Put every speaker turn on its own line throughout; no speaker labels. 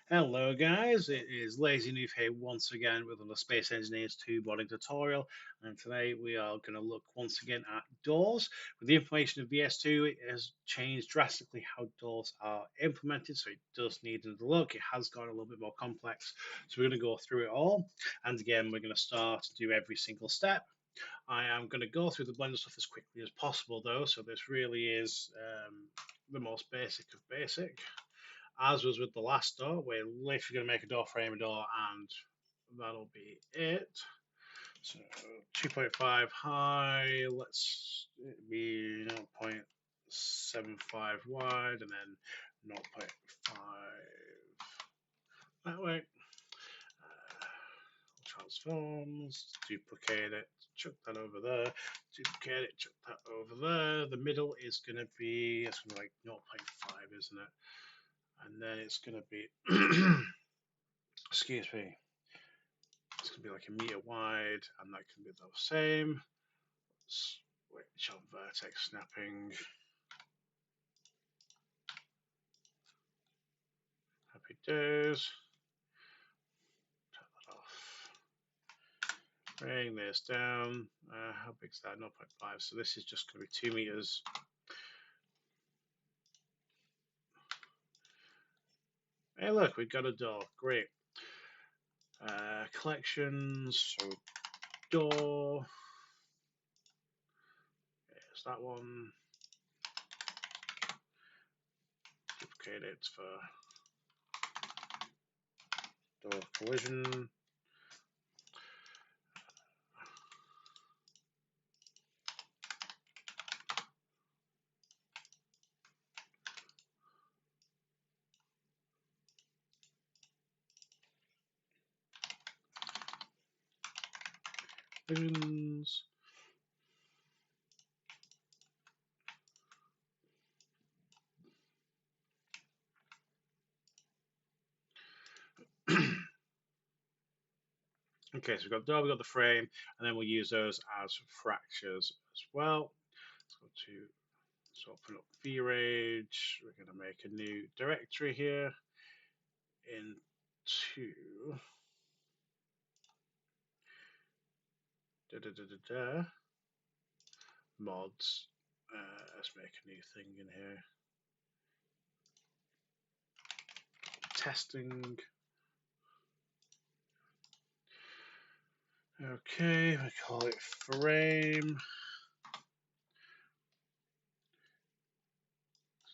Hello guys, it is Lazy Noob here once again with another Space Engineers 2 modding tutorial, and today we are going to look once again at doors. With the information of VS2, it has changed drastically how doors are implemented, so it does need another look. It has gotten a little bit more complex, so we're going to go through it all, and again we're going to start to do every single step. I am going to go through the Blender stuff as quickly as possible though, so this really is the most basic of basic. As was with the last door, we're literally going to make a door frame a door, and that'll be it. So 2.5 high, let's be 0.75 wide, and then 0.5 that way. Transforms, duplicate it, chuck that over there, duplicate it, chuck that over there. The middle is going to be, it's going to be like 0.5, isn't it? And then it's going to be excuse me, it's going to be like a meter wide, and that can be the same. Switch on vertex snapping. Happy days. Turn that off. Bring this down. How big is that? 0.5. So this is just going to be 2 meters. Hey, look, we've got a door. Great. Collections. So door. There's that one. Duplicate it for door collision. Collisions. Okay, so we've got the door, we've got the frame, and then we'll use those as fractures as well. Let's go to, let's open up VRage. We're going to make a new directory here into mods. Let's make a new thing in here. Testing. Okay, we call it frame.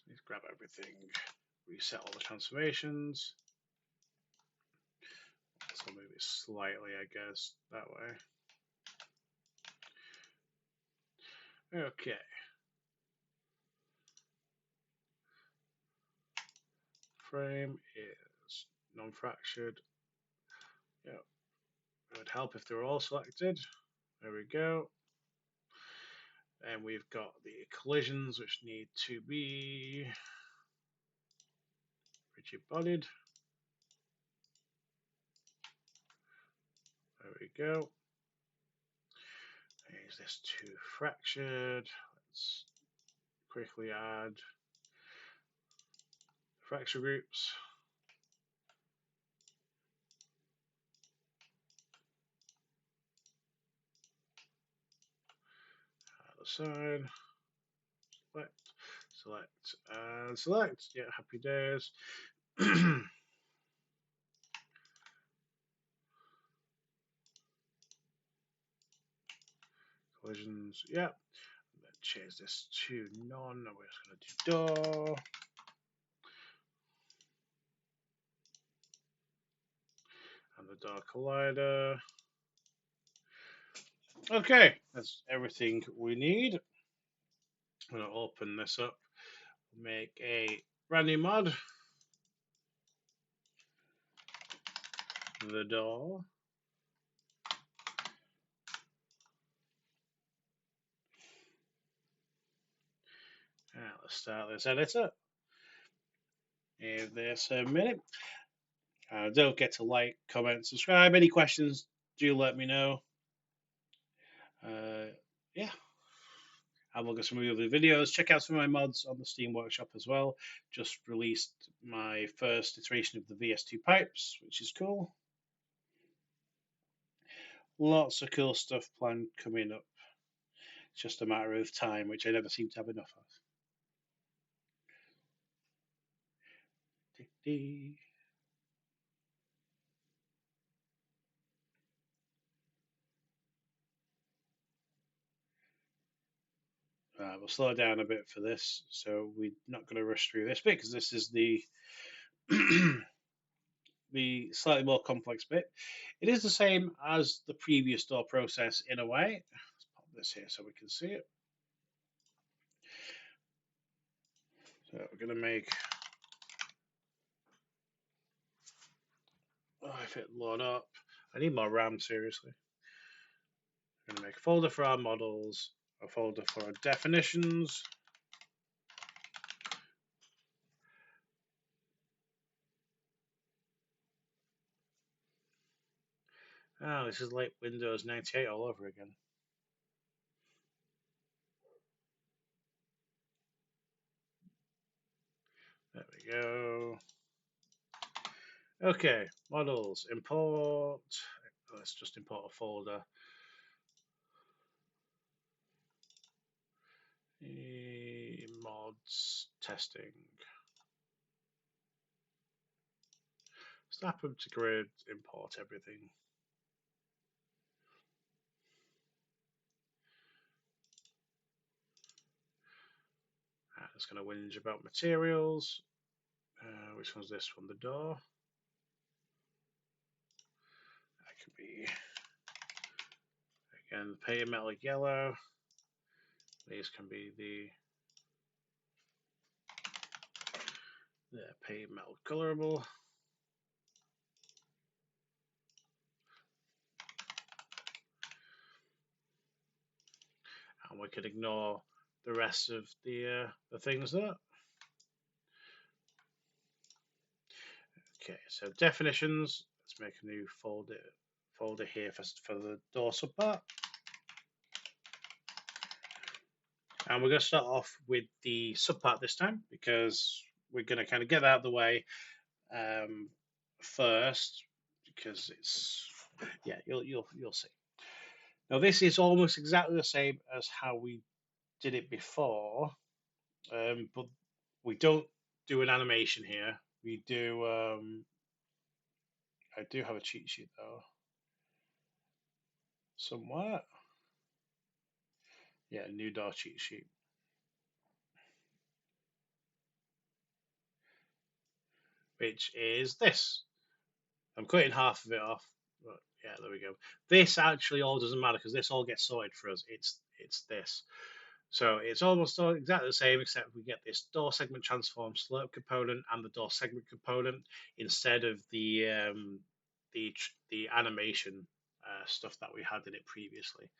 Let's grab everything, reset all the transformations. So move it slightly, I guess, that way. Okay. Frame is non-fractured. Yeah, it would help if they were all selected. There we go. And we've got the collisions, which need to be rigid bodied. There we go. Is this too fractured? Let's quickly add fracture groups. Other side. Select, and select. Yeah, happy days. Collisions. Yeah. Then change this to none. We're just going to do door. And the door collider. Okay, that's everything we need. I'm going to open this up, make a brand new mod. The door. And let's start this editor. Give this a minute. Don't forget to like, comment, subscribe. Any questions, do let me know. Yeah. Have a look at some of the other videos. Check out some of my mods on the Steam Workshop as well. Just released my first iteration of the VS2 pipes, which is cool. Lots of cool stuff planned coming up. It's just a matter of time, which I never seem to have enough of. We'll slow down a bit for this, so we're not going to rush through this bit because this is the the slightly more complex bit. It is the same as the previous door process in a way. Let's pop this here so we can see it. So we're going to make, if it load up, I need more RAM, seriously. We're going to make a folder for our models, a folder for our definitions. Oh, this is like Windows 98 all over again. There we go. Okay, models, import. Let's just import a folder. Mods testing. Snap them to grid, import everything. It's going to whinge about materials. Which one's this one? The door. That could be, again, painted metallic yellow. These can be the painted metal colorable. And we could ignore the rest of the things there. Okay, so definitions. Let's make a new folder here for the door subpart. And we're going to start off with the subpart this time because we're going to kind of get out of the way first, because it's, yeah, you'll see. Now this is almost exactly the same as how we did it before, but we don't do an animation here. We do. I do have a cheat sheet though, somewhere. Yeah, new door cheat sheet. Which is this. I'm cutting half of it off. But yeah, there we go. This actually all doesn't matter because this all gets sorted for us. It's this. So it's almost exactly the same, except we get this door segment transform slope component and the door segment component instead of the animation stuff that we had in it previously.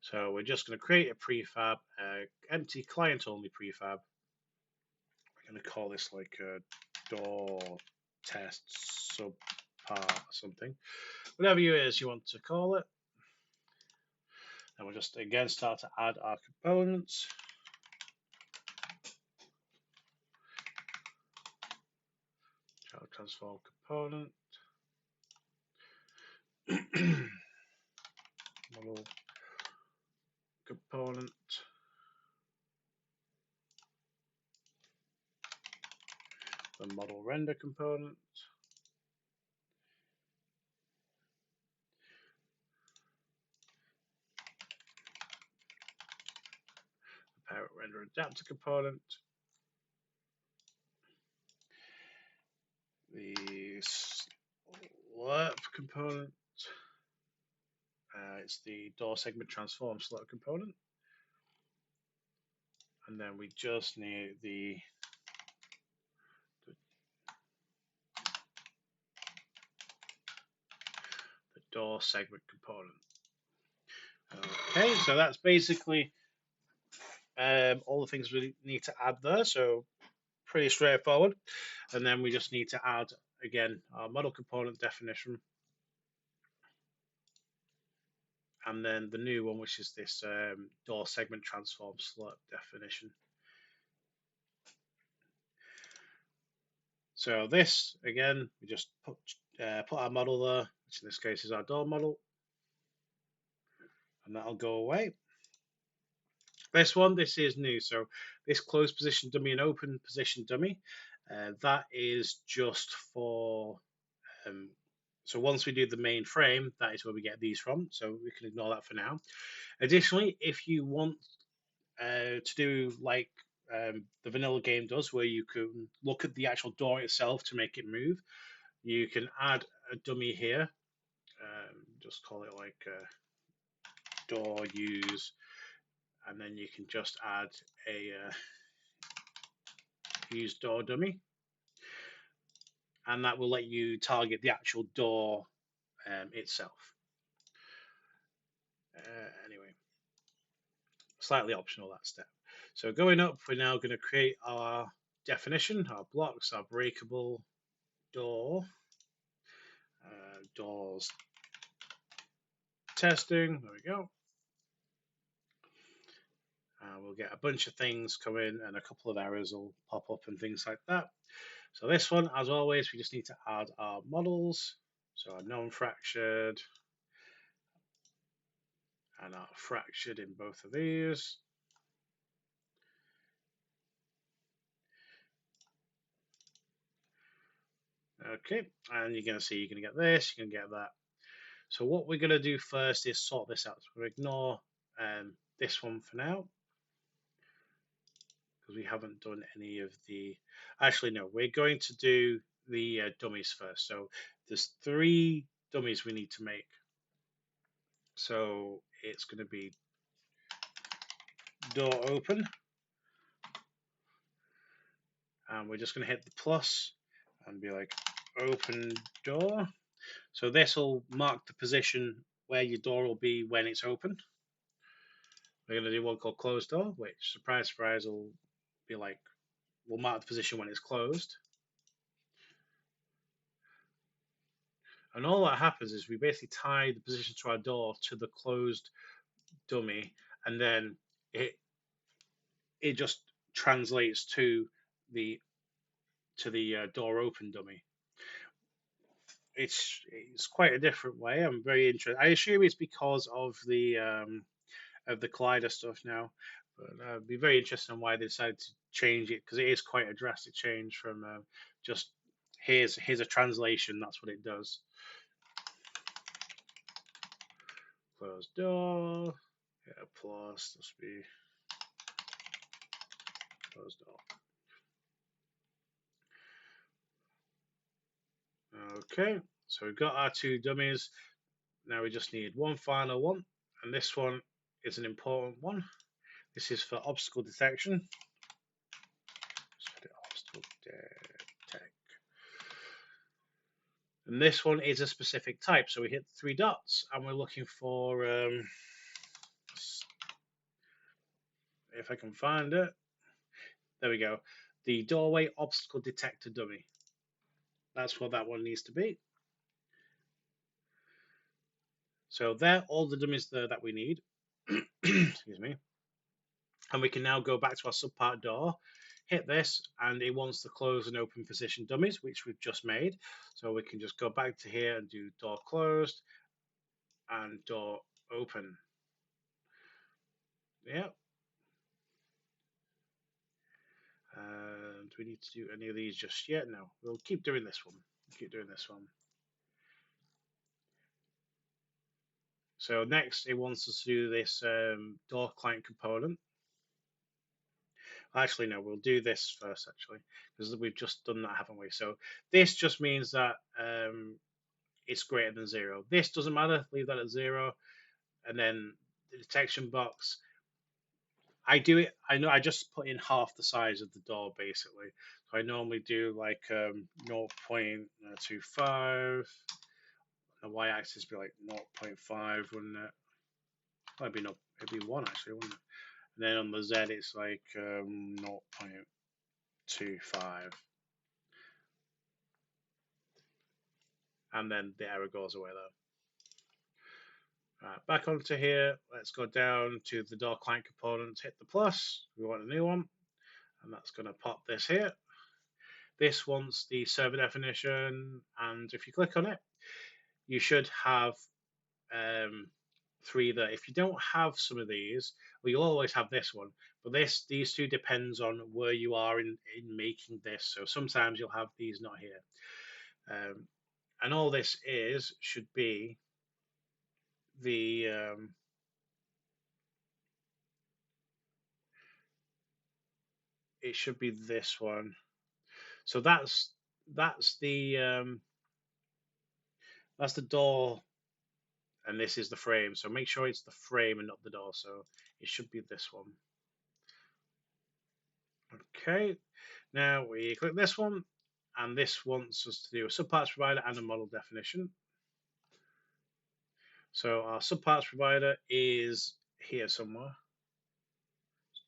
So we're just going to create a prefab, empty client only prefab. We're going to call this like a door test subpart or something, whatever it is you want to call it. And we'll just again start to add our components. Child transform component. Model component. The model render component. The parent render adapter component. The slurp component. It's the door segment transform slurp component. And then we just need the door segment component. Okay, so that's basically all the things we need to add there. So pretty straightforward. And then we just need to add, again, our model component definition and then the new one, which is this door segment transform slope definition. So this, again, we just put our model there, which in this case is our door model, and that'll go away. This one, this is new. So this closed position dummy and open position dummy, that is just for, so once we do the main frame, that is where we get these from. So we can ignore that for now. Additionally, if you want to do like the vanilla game does, where you can look at the actual door itself to make it move, you can add a dummy here. Just call it like door use, and then you can just add a use door dummy, and that will let you target the actual door itself. Anyway, slightly optional that step. So going up, we're now going to create our definition, our blocks, our breakable door, doors testing. There we go. We'll get a bunch of things come in and a couple of errors will pop up and things like that. So this one, as always, we just need to add our models. So our non-fractured and our fractured in both of these. Okay, and you're going to see you're going to get this, you're going to get that. So what we're going to do first is sort this out. So we'll ignore this one for now, because we haven't done any of the, actually no, we're going to do the dummies first. So there's 3 dummies we need to make. So it's going to be door open, and we're just going to hit the plus and be like open door. So this will mark the position where your door will be when it's open. We're going to do one called closed door, which, surprise, surprise, will be like, we'll mark the position when it's closed. And all that happens is we basically tie the position to our door to the closed dummy, and then it just translates to the door open dummy. It's quite a different way. I'm very interested. I assume it's because of the collider stuff now, but it'd be very interesting on why they decided to change it, because it is quite a drastic change from just here's a translation. That's what it does. Closed door. Yeah, plus this will be closed door. Okay, so we've got our 2 dummies. Now we just need one final one, and this one is an important one. This is for obstacle detection. Obstacle detect. And this one is a specific type. So we hit the 3 dots, and we're looking for, if I can find it, there we go, the doorway obstacle detector dummy. That's what that one needs to be. So they're all the dummies there that we need. Excuse me. And we can now go back to our subpart door, hit this, and it wants to close and open position dummies, which we've just made. So we can just go back to here and do door closed and door open. Yeah. Do we need to do any of these just yet? No. We'll keep doing this one. Keep doing this one. So next, it wants us to do this door client component. Actually, no, we'll do this first, actually, because we've just done that, haven't we? So this just means that it's greater than 0. This doesn't matter. Leave that at 0. And then the detection box, I do it. I know I just put in half the size of the door, basically. So I normally do like 0.25. The y-axis would be like 0.5, wouldn't it? It'd be 1 actually, wouldn't it? And then on the Z, it's like 0.25. And then the error goes away there. Back onto here, let's go down to the door client component, hit the plus, we want a new one, and that's going to pop this here. This wants the server definition, and if you click on it, you should have three there. If you don't have some of these, well, you'll always have this one. But these two depends on where you are in making this. So sometimes you'll have these not here. And all this should be the it should be this one. So that's the door, and this is the frame. So make sure it's the frame and not the door. So it should be this one. Okay, now we click this one, and this wants us to do a subparts provider and a model definition. So our subparts provider is here somewhere.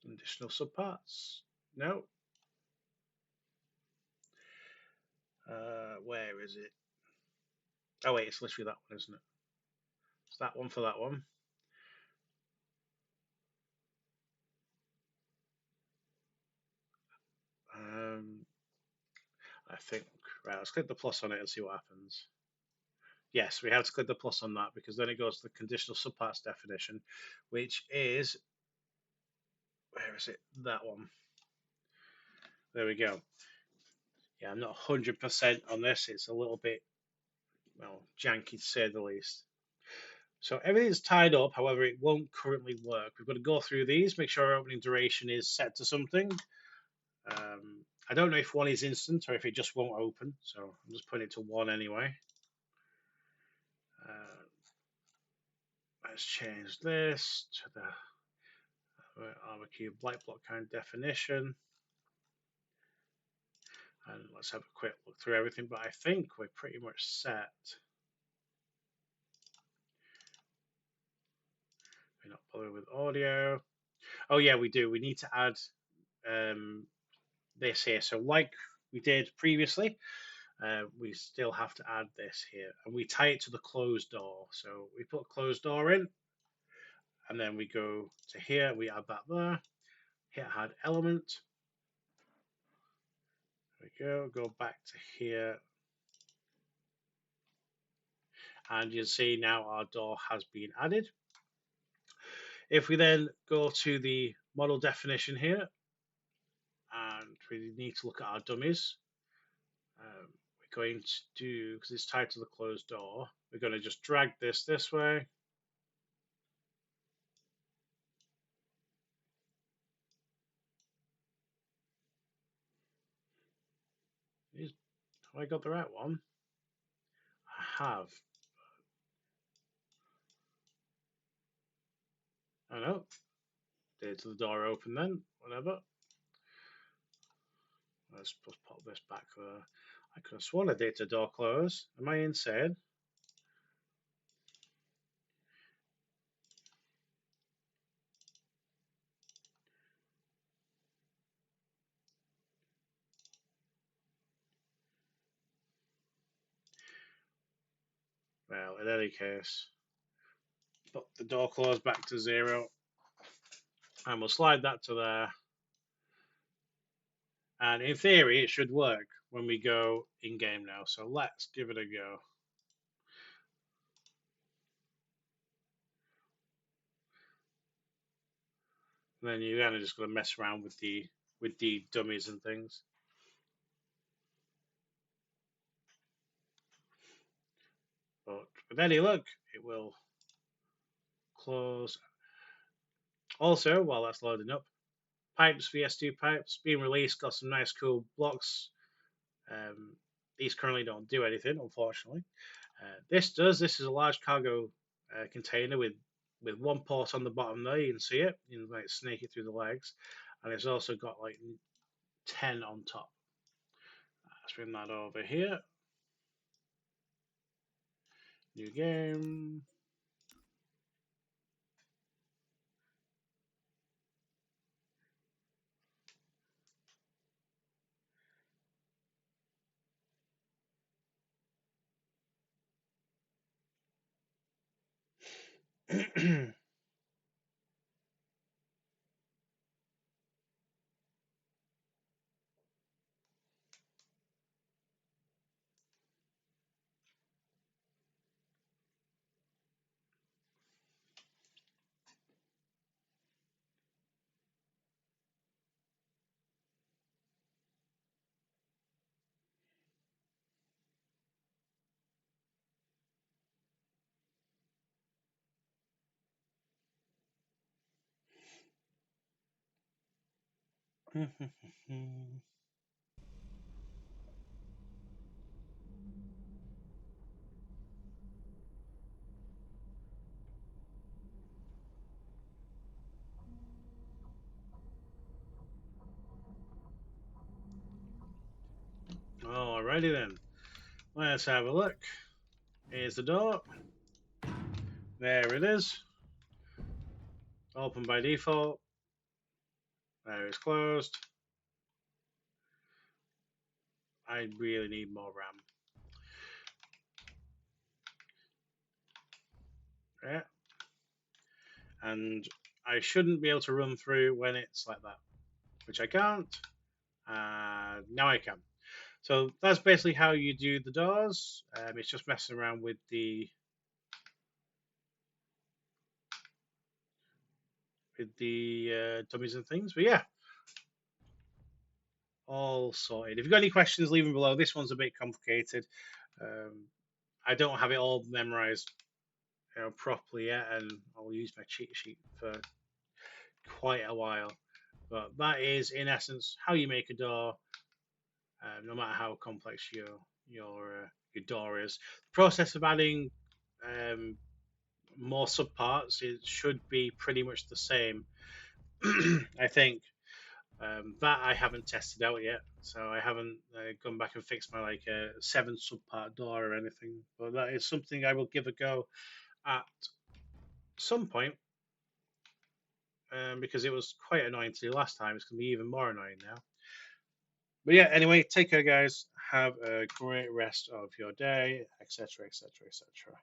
Additional subparts. No. Where is it? Oh wait, it's literally that one, isn't it? It's that one for that one. I think, right, let's click the plus on it and see what happens. Yes, we have to click the plus on that because then it goes to the conditional subparts definition, which is, where is it? That one. There we go. Yeah, I'm not 100% on this. It's a little bit, well, janky to say the least. So everything's tied up, however, it won't currently work. We've got to go through these, make sure our opening duration is set to something. I don't know if one is instant or if it just won't open, so I'm just putting it to 1 anyway. Let's change this to the armor cube light block kind of definition. And let's have a quick look through everything, but I think we're pretty much set. We're not bothering with audio. Oh yeah, we do. We need to add this here. So like we did previously, we still have to add this here. And we tie it to the closed door. So we put closed door in, and then we go to here, we add that there, hit add element. There we go back to here. And you'll see now our door has been added. If we then go to the model definition here, and we need to look at our dummies, we're going to do, because it's tied to the closed door, we're going to just drag this way. Have I got the right one? I have. Oh no. Did the door open then? Whatever. Let's just pop this back there. I could have sworn I did the door close. Am I insane? Well, in any case, put the door close back to 0. And we'll slide that to there. And in theory, it should work when we go in game now. So let's give it a go. And then you're kind of just going to mess around with the dummies and things. But with any luck, it will close. Also, while that's loading up, pipes, VS2 pipes, being released, got some nice cool blocks. These currently don't do anything, unfortunately. This does. This is a large cargo container with one port on the bottom there. You can see it. You can like snake it through the legs, and it's also got like 10 on top. Let's bring that over here. New game. Alrighty then. Let's have a look. Here's the door. There it is. Open by default. There it's closed. I really need more RAM. Yeah. And I shouldn't be able to run through when it's like that, which I can't. Now I can. So that's basically how you do the doors. It's just messing around with the dummies and things. But yeah, all sorted. If you've got any questions, leave them below. This one's a bit complicated. Um, I don't have it all memorized properly yet, and I'll use my cheat sheet for quite a while. But that is, in essence, how you make a door, no matter how complex your door is. The process of adding um, more subparts, it should be pretty much the same. I think that I haven't tested out yet, so I haven't gone back and fixed my like 7 subpart door or anything. But that is something I will give a go at some point, because it was quite annoying to do last time. It's going to be even more annoying now. But yeah, anyway, take care, guys. Have a great rest of your day, etc., etc., etc.